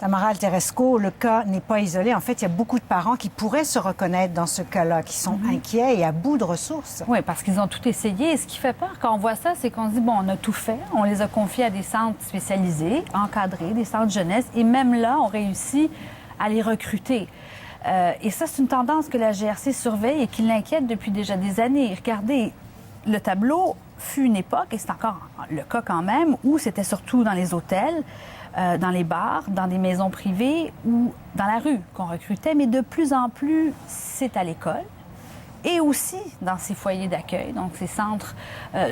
Tamara Alteresco, le cas n'est pas isolé. En fait, il y a beaucoup de parents qui pourraient se reconnaître dans ce cas-là, qui sont inquiets et à bout de ressources. Oui, parce qu'ils ont tout essayé. Et ce qui fait peur quand on voit ça, c'est qu'on se dit, bon, on a tout fait. On les a confiés à des centres spécialisés, encadrés, des centres jeunesse. Et même là, on réussit à les recruter. Et ça, c'est une tendance que la GRC surveille et qui l'inquiète depuis déjà des années. Regardez, le tableau fut une époque, et c'est encore le cas quand même, où c'était surtout dans les hôtels, dans les bars, dans des maisons privées ou dans la rue qu'on recrutait, mais de plus en plus, c'est à l'école et aussi dans ces foyers d'accueil, donc ces centres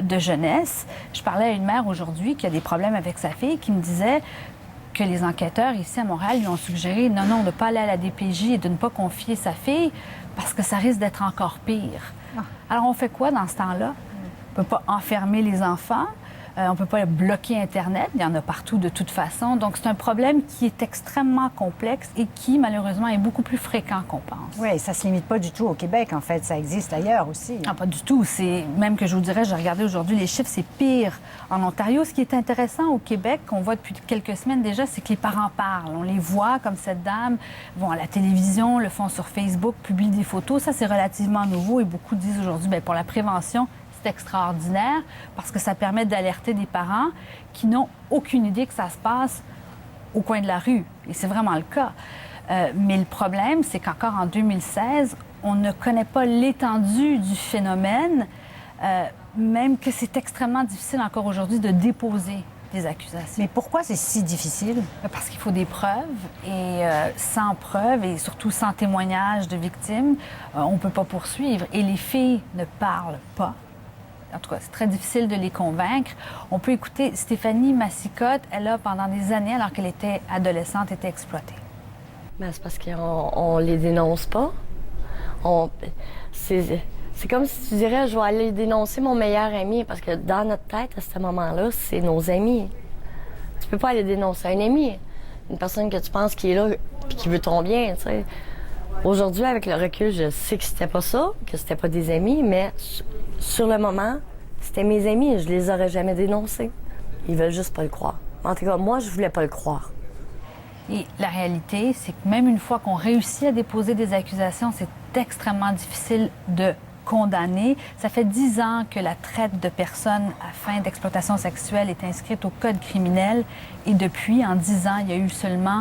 de jeunesse. Je parlais à une mère aujourd'hui qui a des problèmes avec sa fille, qui me disait que les enquêteurs ici à Montréal lui ont suggéré non, de ne pas aller à la DPJ et de ne pas confier sa fille parce que ça risque d'être encore pire. Alors on fait quoi dans ce temps-là? On ne peut pas enfermer les enfants. On ne peut pas bloquer Internet. Il y en a partout de toute façon. Donc, c'est un problème qui est extrêmement complexe et qui, malheureusement, est beaucoup plus fréquent qu'on pense. Oui, ça ne se limite pas du tout au Québec, en fait. Ça existe ailleurs aussi. Ah, pas du tout. C'est même que je vous dirais, j'ai regardé aujourd'hui les chiffres, c'est pire en Ontario. Ce qui est intéressant au Québec, qu'on voit depuis quelques semaines déjà, c'est que les parents parlent. On les voit, comme cette dame, vont à la télévision, le font sur Facebook, publient des photos. Ça, c'est relativement nouveau et beaucoup disent aujourd'hui, bien, pour la prévention, c'est extraordinaire parce que ça permet d'alerter des parents qui n'ont aucune idée que ça se passe au coin de la rue. Et c'est vraiment le cas. Mais le problème, c'est qu'encore en 2016, on ne connaît pas l'étendue du phénomène, même que c'est extrêmement difficile encore aujourd'hui de déposer des accusations. Mais pourquoi c'est si difficile? Parce qu'il faut des preuves et sans preuves et surtout sans témoignage de victimes, on ne peut pas poursuivre. Et les filles ne parlent pas. En tout cas, c'est très difficile de les convaincre. On peut écouter Stéphanie Massicotte. Elle a, pendant des années, alors qu'elle était adolescente, été exploitée. Ben, c'est parce qu'on les dénonce pas. C'est comme si tu dirais, je vais aller dénoncer mon meilleur ami, parce que dans notre tête, à ce moment-là, c'est nos amis. Tu peux pas aller dénoncer un ami, une personne que tu penses qui est là et qui veut ton bien, tu sais. Aujourd'hui, avec le recul, je sais que c'était pas ça, que c'était pas des amis, mais sur le moment, c'était mes amis et je les aurais jamais dénoncés. Ils veulent juste pas le croire. En tout cas, moi, je voulais pas le croire. Et la réalité, c'est que même une fois qu'on réussit à déposer des accusations, c'est extrêmement difficile de condamner. Ça fait 10 ans que la traite de personnes à fin d'exploitation sexuelle est inscrite au Code criminel et depuis, en 10 ans, il y a eu seulement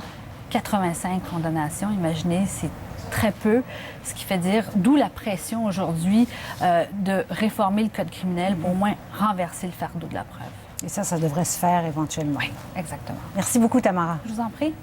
85 condamnations. Imaginez, c'est très peu, ce qui fait dire, d'où la pression aujourd'hui de réformer le Code criminel pour au moins renverser le fardeau de la preuve. Et ça devrait se faire éventuellement. Oui, exactement. Merci beaucoup, Tamara. Je vous en prie.